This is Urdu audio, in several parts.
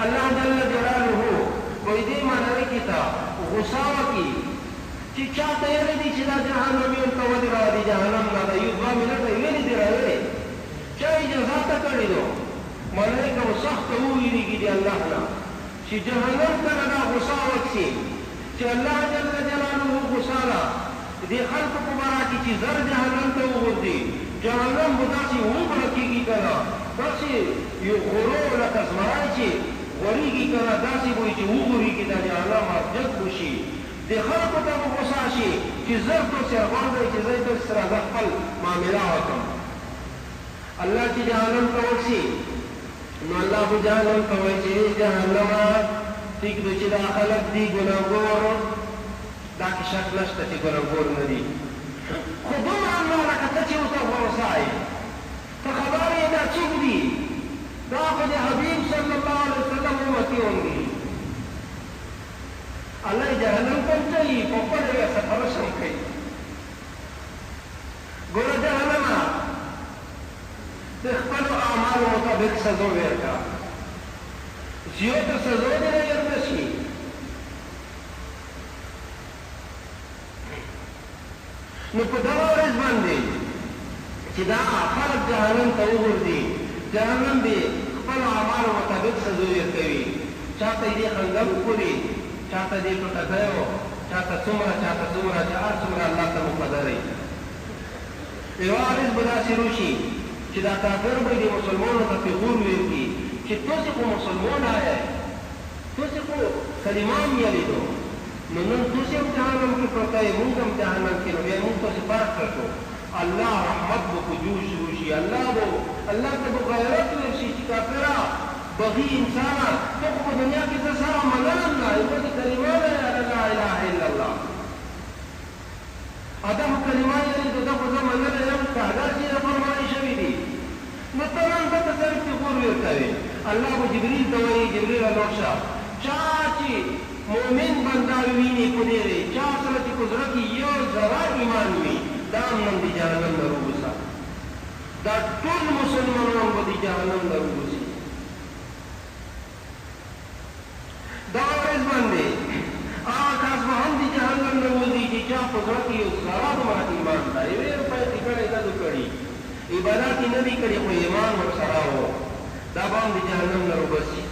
الله جل جلاله وې دې معنی کې تا غصه وکړي چې چاته یې دي چې دا جهنميان ته ودی را دي جهنم نه دی یو دوه منټه ویلې دی راوړي چا اجازه ته کړی دو ملائکه سخت ویریږي دی الله نه چې جهنم ته دا غصه وکړي چې الله جل جلاله غصه را دې خلق په بارا کې چې زر جهنم ته وګوري جهنم مداسي وګړه کېږي کنه داسې یو غرور لکه زمرای چې غوریږي کنه داسې وایي چې وګوريږي دا جهنم جګ وشي د خلقو ته به غوسه شي چې زر تو سره غواړئ چې زه در سره زه خپل معامله وکړم الله چې جهنم ته ورسي نو الله خو جهنم ته وایي چې جهنمه ټیک دی چې دا خلک دي ګناهګور دا کې شک نشته چې ګناهګور نه دي خو دومره الله لکه ته چې ورته غوسه یې ته خبر یې دا څوک دي دا خو د حبیب صلی الله علیه وسلم امتیون دي الله جهنم پہنچائی پپڑ یا سفر شم کئی گورا جهنم تخپل اعمال مطابق سزو ورکا زیوت سزو دی ورنشي نو په دا ورځ باندې چې دا خلک جهنم ته وګوري جهنم به خپل اعمال مطابق سزو ورکوي چاته دې خنګم کوي چاته دې ټوټه کړو چاته څومره چې هر څومره الله ته مقدر دی یو عارض به داسې روشي چې دا کافر به دې مسلمانو ته پیغور وکړي چې تاسې خو مسلمان آئے تاسې خو کلمان یلیدو نو نن تاسې هم جهنم کې پرته یې موږ هم جهنم کې نو بیا موږ تاسې فرق کړو الله رحمت به په جوش روشي الله ته به غیرت ورشي چې کافره بغي انسانا تخو دنیا کی تسارا منلنا يقول كلمات لا اله الا الله ادم کلمات یې دغه زمانه نه یو تعالی چې فرمایي شوی دي نو تران ته تصرف کوي ورته الله ابو جبريل ته وایي جبريل لوښا چا چې مؤمن بندا ویني کو دی چا سره چې قدرت یو ذره ایمان وي دا نن دي جهنم نه روزه دا ټول مسلمانانو به دي جهنم نه روزه دا ورځ باندې کاس به هم دي جهنم نه وځي چې چا قدرت یو ذره باندې ایمان دا یو روپۍ ټیکړې نه کړی عبادت نه دی کړی خو ایمان ورسره و دا باندې جهنم نه روزي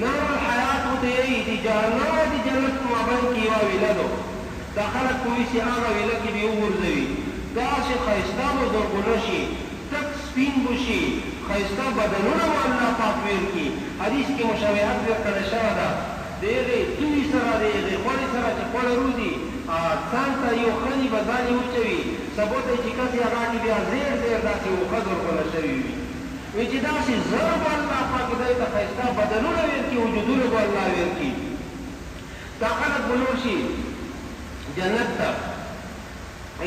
نور الحیات ته دی جهنم دی جنت مابین کې یو ویلادو دا خلک کوي چې هغه ویل کې دی ورځوي دا چې خیستا مو درغونه شي تک سپین بشي خیستا بدنونه مو الله پاک ویل کی حدیث کې مشابهت ورکړل شوی ده دغه دوی سره دغه خوري سره چې خور روزي څنګه یو خلی بداني وچوي سبوت چې کسي هغه کې بیا زیر داسې یو قدر کول شوی وي چې داسې ضرب الله پاک دې ته خیستا بدنونه ویل کی وجودونه به الله ویل کی دا خلک بنور شي جنت ته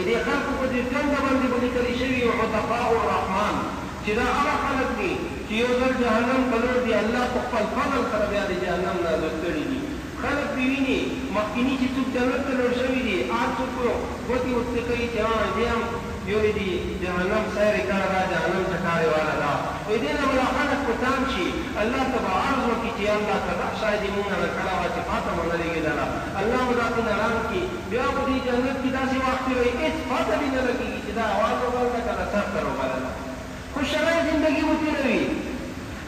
دې خلکو په دې څنګه باندې لیکل شوی او عطاء الرحمن چې دا هغه خلک دي چې یو ځل جهنم کلور دی الله په خپل فضل سره بیا د جهنم نه آزاد کړي دي خلک ویني مخکینی چې څوک جنت ته لور شوي دي هغه څوک ګوتې ورته کوي چې دې هم یو دي جهنم سیر کړه دا جهنم ټکارې والا ده وایي دې نه بله خلک په تام شي الله ته به عرض وکړي چې الله کدا شاید مونږ نه کړه وه چې پاته مو نه لګېدله الله به داسې نرام کړي بیا به دې جنت کې داسې وخت وایي هېڅ پاته مې نه لګېږي چې دا اواز وبلله که دا سر ته وبلله خوشحاله زندگی به تېروي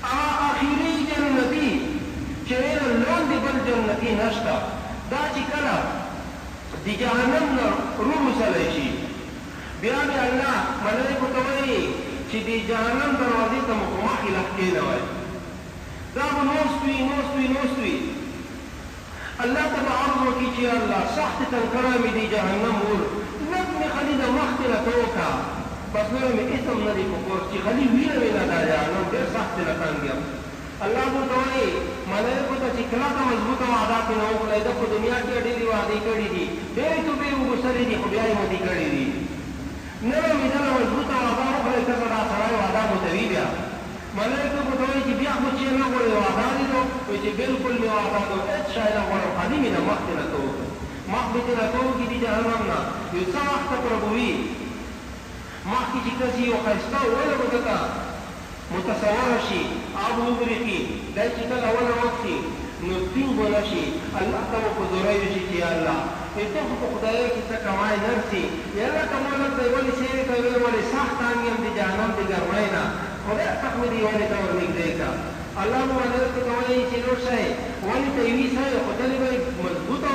هغه اخري جنتي چې لاندې بل جنتي نشته دا چې کله د جهنم نه رووسلی شي بیا بیا الله ملایکو ته وایي چې د جهنم دروازې ته مخامخ لږ کېنوئ دا به نوست وي الله ته به عرض وکړي چې الله سخت تنکره مې د جهنم اور لږ مې خالي د مخکې نه ته وکړه بس نور مې اسم نه دی په کور چې خالي وینه مې نه دا جهنم ډېر سخت نه تنګ یم الله ورته وایي ملایکو ته چې کلکه مضبوطه وعده پرې نه وکړئ ده په دنیا کې ډېرې وعدې کړي دي ډېرې توبې وګوښتلې دي خو بیا یې مودې کړي دي نوې مې دغه مضبوطه وعده وکړئ ته به دا سړی وعده متوي بیا ملایکو ورته وایي چې بیا خو چې نه غواړې وعده دې نو وایي چې بلکل مې وعده کړو هېڅ شی نه غواړم خالي مې نه مخکې نه ته وکړو مخکې دې نه ته وکړي د جهنم نه یو څه وخته پرې به وي مخکې چې کسي یو ښایسته اوله به دته متصوره شي آب وبرېښي دی چې کله اوله وخت نو ټینګ ونشي الله ته په زوره وشي چې الله ته خو خدای کې څه کمای نرسي یا الله کومه ته ولې سیری کوي ولې سخت انګم دي جهنم دي ګرمای نه خدای تخمه دی ولې ته ورنږدې کا الله مو ولې ته کوي چې نور شي ولې ته وی سره خدای به مضبوط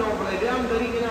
نو پر بیا هم درې کې نه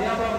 بیا به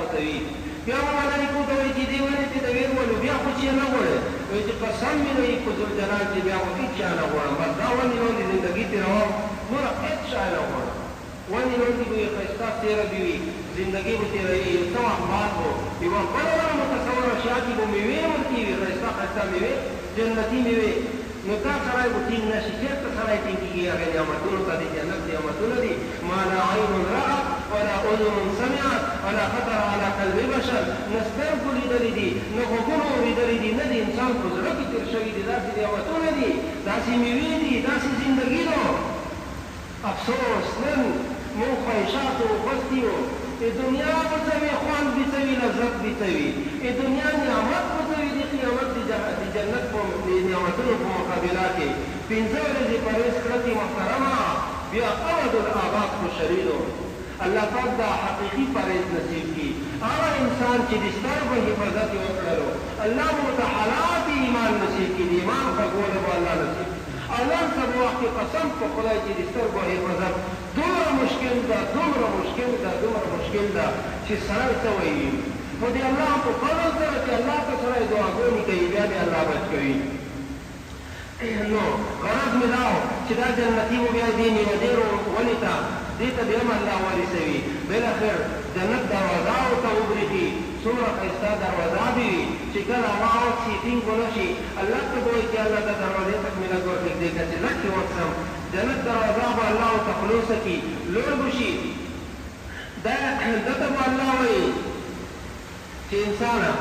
وتوي بیا مو ولې کو ته چې دی ولې ته وی ولې بیا خو چې نه وره وي چې قسم مې نه په ذل جلال چې بیا خو هیڅ نه غواړم بس دا ولې نو زندگی ته راو نور هیڅ نه غواړم ولې نو دې به خستا تیر دی زندگی به تیر یې تو احمد وو یو بل متصور شاکی به میوه ورکی خستا خستا میوه جنتی میوه نو کا سړی به ټینګ نشي چېرته سړی ټینګېږي هغه نعمتونو ته د جنت نعمتونه دي ما لا عین رأت ولا اذن سمعت ولا خطر على قلب بشر نه سترګو لیدلي دي نه غوږونو اورېدلي دي نه د انسان په زړه کې تېر شوي دي داسې نعمتونه دي داسې میوې دي داسې زندګي ده افسوس نن مونږ خواهشاتو خوستي وو دنیا بتوي خوان بتوي لذت بتوي دنیا نعمت بتوي دي قیامت دي جنت په نعمتونو په مقابله کې پنځه ورځې پرهیز کړتي محترمه بیا ابد الآباد کو شریدو الله پاک دا حقیقي پرهیز نصیب کی هغه انسان چې د سترګو حفاظت وکړلو الله مو ته حالات ایمان نصیب کی دی ایمان خوږوالی به الله نصیب الله سبا وخت قسم په خدای چې د سترګو حفاظت دومره مشکل ده دومره مشکل ده دومره مشکل ده چې سړی څه وایي خو د الله په فضل سره چې الله ته سړی دعاګانې کوي بیا دې الله بچ کوي نو غرض مې دا و چې دا جنتي و بیا دې میوه ډېرو ونې ته دې ته بیا هم الله ورسوي بالاخر جنت دروازه ورته وبرېږي څومره ښایسته دروازه به وي چې کله هغه وخت چې ټینګ ونه شي الله ته به وایي چې الله دا دروازې تک مې لږ ورنږدې کړه چې لږ کې وڅم جنت دروازه به الله ورته خلاصه کړي لوړ به شي دته به الله وایي چې انسانه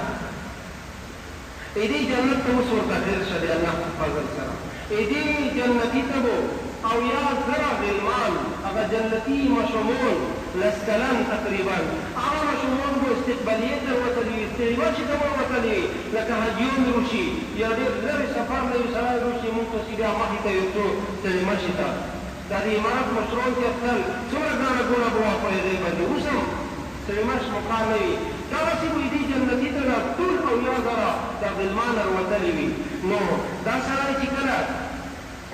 دې جنت ته اوس ورته خیر شه د الله په فضل سره دې جنتي ته به او یا زره غلمان هغه جنتي ماشومان لسکلن تقریبا هغه ماشومان به استقبالیې ته وتلي استقبال چې ته وتلي لکه حجیون روشي یا ډېر لرې سفر نه وي سړی روشي مونږ ته بیا مخې ته یو څو سلیمه شي ته دا د عمارت مشران چې تل څومره ګڼه ګوڼه به وه په هغې باندې اوس هم سلیمه مقام نه وي دغسې به دې جنتي ته ټول اویا زره دا غلمان راوتلي وي نو دا سړی چې کله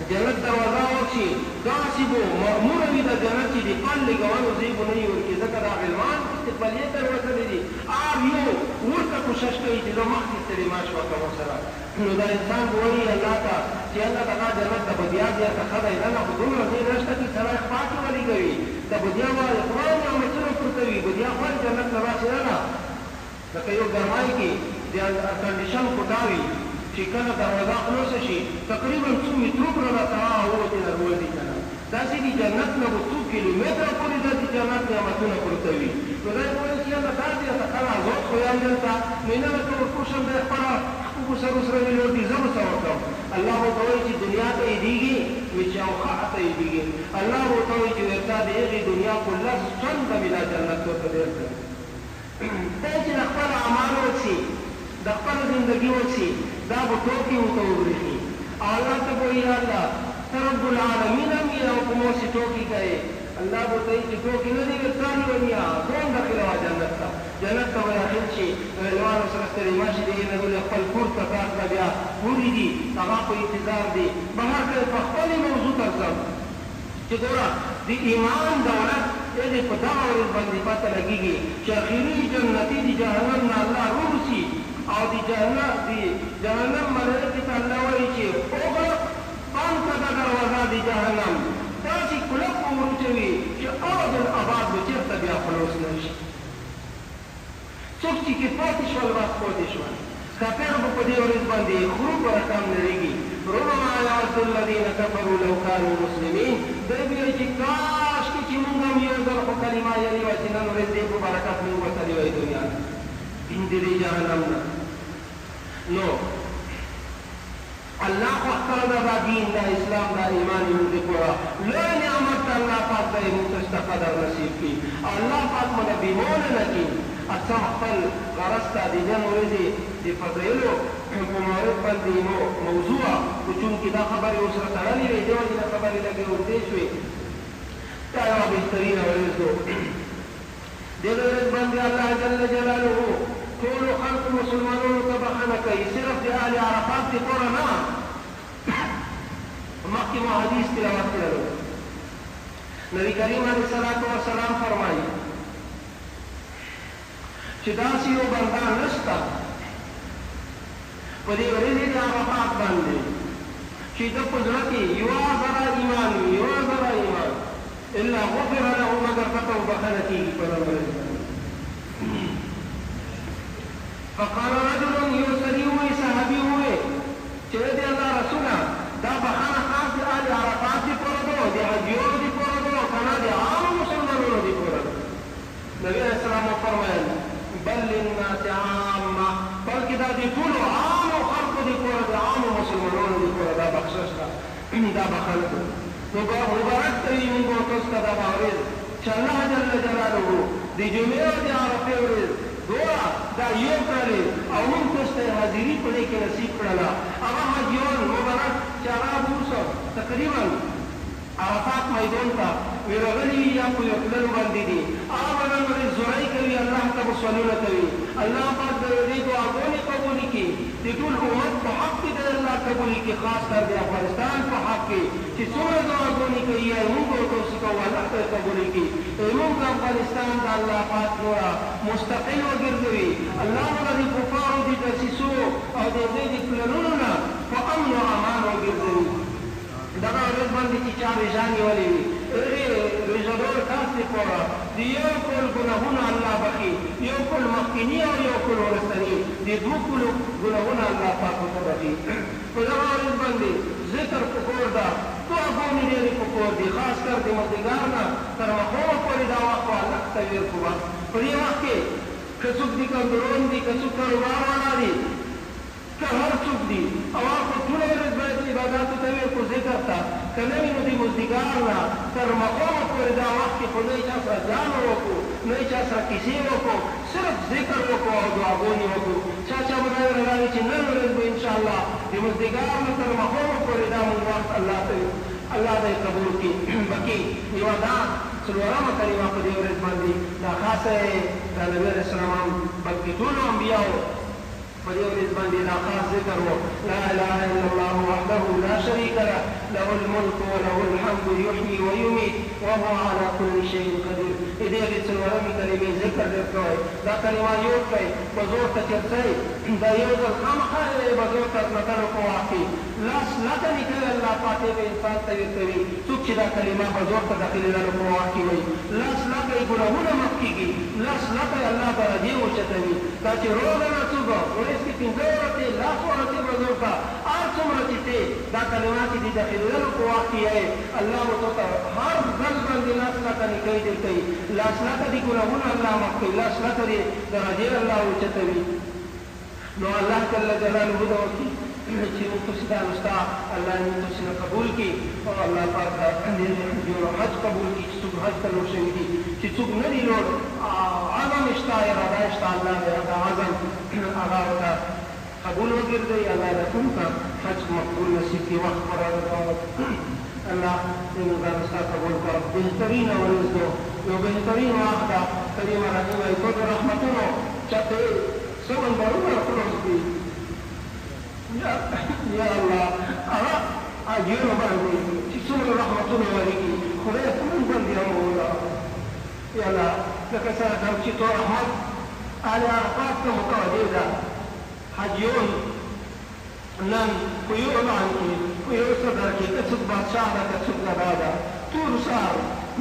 جنت دروازه ورشي داسې به مأموره وي د جنت چې د قل لګولو ځای به نه وي ورکې ځکه دا غلمان استقبالیې ته ورسلي دي هر یو ورته کوشش کوي چې زه مخکې سلیمه شوه که ورسره نو دا انسان به وایي الله ته چې الله دغه جنت ته به بیا زیاته ښه دی نه نه خو دومره ځای نشته چې سړی خوا کې ولي کوي ته به بیا به خدای نعمتونه پورته وي به بیا خوند جنت نه راشي نه نه لکه یو ګرمای کې د کنډیشن کوټه وي چې کله دروازه خلاصه شي تقریبا څو مترو پرې راته ووتې نه روزي که نه داسې د جنت نه به څو کیلومتره پورې دا د جنت نعمتونه پورته وي نو دا یې وویل چې یاله دا دې راته ښه ازاد خو یم دلته نو نه لکه ورکوشم دی خپله خپلو سرو سره مې لوټ دي زه به څه وکړم الله ورته وایي چې دنیا ته یېدېږي وي چې اوخه ته یېدېږي الله ورته وایي چې ورته د هغې دنیا په لس چنده مې دا جنت ورته درکړي دی چې د خپل اعمالو وکړي د خپل زندګي وکړي دا به ټوکې ورته وبرېښي الله ته به وایي الله ته رب العالمین هم یې او په موسې ټوکې کوې الله به ورته وایي چې ټوکې نه دي ورتاني ونیا ځان داخله وه جنت ته جنت ته به داخل شي غلمانو سره ستړي شي د هغې نه خپل کور ته تاس به بیا وړي دي هغه په انتظار دي بهر کله په خپلې موضوع ته ځم چې ګوره د ایمان دولت دې په دغه ورځ باندې پته لګېږي چې اخري جنتي د جهنم نه الله روبسي او د جهنم ملائکې ته الله وایي چې اغلق انت د دروازه د جهنم داسې کلک ورچوي چې ابد الاباد به چېرته بیا خلاص نه شي څوک چې کې پاتې شول بس پاتې شول کافر به په دې ورځ باندې خرو په رقم نړېږي ربما یود الذین کفروا لو کانوا مسلمین دی به وایي چې کاشکې چې مونږ هم یو ځل خو کلمه یلې وه چې نن ورځ دې په برکت مونږ وتلې وای دنیا د دې جهنم نه نو الله خو خپله دا دین دا اسلام دا ایمان یې موږ پوره لوی نعمت الله پاک دا یې موږ ته قدر نصیب کړي الله پاک مو نه بیمونه نه کړي اڅه خپل غرض ته د نن ورځې د فضایلو په مورد باندې موضوع خو چونکې دا خبرې ورسره تړلې وې دې وجې نه خبرې لږې اوږدې شوې ورزقو دغه ورځ باندې الله جل جلاله ټول خلق مسلمانانو ته بخښنه کوي صرف د اهل عرفات دپاره نه مخکې مو حدیث تلاوت کړلو نبی کریم علیه الصلاة والسلام فرمایي چې داسې یو بنده نشته په دې ورځې د عرفات باندې چې د په زړه کې یوه ذره ایمان وي یوه ذره ایمان الا غفر له مگر فتح بخښنه کېږي په دغه ورځ باندې فقال رجل یو سړي ووایي صحابي ووایي چې د الله رسوله دا بخښنه خاص د اهل عرفات دپاره ده د حجیانو دپاره ده او که نه د عامو مسلمانانو دپاره ده نبي علیه السلام وفرمایل بل للناس عامه بلکې دا د ټولو عامو خلقو دپاره د عامو مسلمانانو دپاره دا بخشش ده دا بخښنه ده نو مبارک ته وي موږ تاسو ته دغه ورځ چې الله جل جلاله د جمعې او د عرفې ورځ دواړه دا یو کړلې او موږ تاسو ته حاضري په دې کې نصیب کړله هغه حاجیان مبارک چې هغه اوس تقریبا عرفات میدان ته ورغلي یا په یو تللو باندې دي هغه به نن ورځ زوری کوي الله ته به سوالونه کوي الله پاک د دې دعاګانې قبولې کړي د ټول امت په حق کې د الله قبولې کړي خاص کر د افغانستان په حق کې چې څومره دعاګانې کوي یا موږ تاسو ته الله ته قبولې کړي موږ افغانستان د الله پاک نوره مستقل وګرځوي الله موږ د کفارو د دسیسو او د دې د پلانونو نه په امن او امان وګرځوي دغه ورځ باندې چې چا روژه نیولې وي هغې روژهدار کس دپاره د یو کال ګناهونه الله بخي you call مخکیني O you call وروستني د دوه کلو ګناهونه الله پاک ورته بخي په دغه ورځ باندې ذکر پکار ده دعاګانې ډېرې پکار دي خاص کر د مازدیګر نه تر ماښامه پورې دا وخت به الله ته ویر کړو په دې وخت کې که څوک دي کمزوران دي که څوک کاروبار والا دي که هر څوک دي او هغه ټوله ورځ باید عباداتو ته ویر کړو ذکر ته که نه وي نو د مازدیګر نه تر ماښامه پورې دا وخت کې خو نه یې چا سره ځان وکړو نه یې چا سره کیسې وکړو صرف ذکر وکړو او دعاګانې وکړو چا چا به دا راغلي چې نن ورځ به انشاءالله د مازدیګر نه تر ماښامه پورې دا مونږ وخت الله ته قبول کړي بکې یوه دا څلورمه کلمه په دې ورځ باندې دا خاصه د نبي علیه السلام بلکې ټولو انبیاو په دې ورځ باندې دا خاص ذکر و لا اله الا الله وحده لا شريك له له الملك وله الحمد يحيي ويميت وهو على كل شيء قدير دې څلورمې کلمې ذکر ډېر کوئ دا کلمه یو کړئ په زور ته چرڅئ دا یو ځل خامخا به زور ته متلو په وخت کې لاس لکه لیکلی الله پاک به انسان ته ورکوي څوک چې دا کلمه په زور ته داخلېدلو په وخت کې وایي لاس لکه یې ګناهونه معاف کېږي لاس لکه یې الله درجې اوچتوي دا چې روزه نه څوک ورځ کې پنځه ورځې لاس ورځې به زور ته هر څومره چې ته دا کلمه چې د داخلېدلو په وخت کې یې الله ورته هر ځل باندې لاس لکه نیکۍ درکوي لاس لکه د ګناهونه الله معاف کوي لاس لکه د درجې الله اوچتوي نو الله جل جلاله دا وکړي چې موږ تاسو ته نستا الله دې تاسو نه قبول کړي او الله پاک دې حج قبول کړي چې څوک حج ته لوړ شوي دي چې څوک نه دي لوړ عزم شته اراده شته الله دې هغه عزم هغه ورته قبول وګرځوي الله دې ټول ته حج مقبول نصیب کړي وخت برابر الله دې موږ نستا قبول کړي بهترینه ورځ ده یو بهترین وخت ده کریم رحیمه ټول رحمتونو چاته سمن برونه خلاص دي یا الله هغه اجرونه باندې چې څومره رحمتونه ورکړي خدای په موږ باندې راوړه یا الله لکه څنګه چې تو رحمت اهل عرفات ته متوجه ده حجیون نن په یو اعلان کې په یو صدر کې که څوک بادشاه ده که څوک غدا ده ټول سهار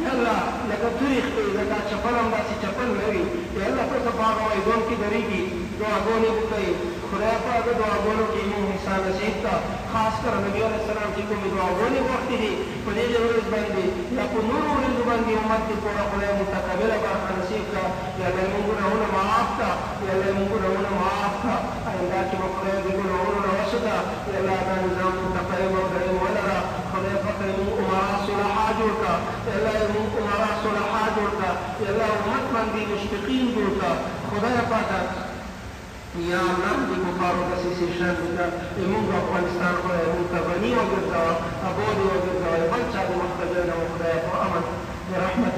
یا الله لکه تاریخ کې لکه چپل هم داسې چپل نه وي یا الله تاسو په هغه میدان کې درېږي دعاګانې وکړئ خدای پاک دعاګانو کې موږ انسان نصیب ته خاص کر نبي علیه السلام چې کومې دعاګانې غوښتې دي په دې ورځ باندې یا په نورو ورځو باندې امت کې پوره خدای متقبله برخه نصیب کړه یا الله موږ ګناهونه معاف کړه یا الله موږ ګناهونه معاف کړه آینده کې به خدای دې ګناهونو نه وسوته یا الله دا نظام متقیب او دایمي ولره خدای پاک موږ امرا صلحا جوړ کړه یا الله موږ امرا صلحا جوړ کړه یا الله امت باندې مشفقین جوړ کړه خدای پاک یا الله دې کفارو دسیسې شر وکړه موږ افغانستان خدای موږ ته غني وګرځوه اباد یې وګرځوه بل چا دې مخته نه و خدای په امن برحمت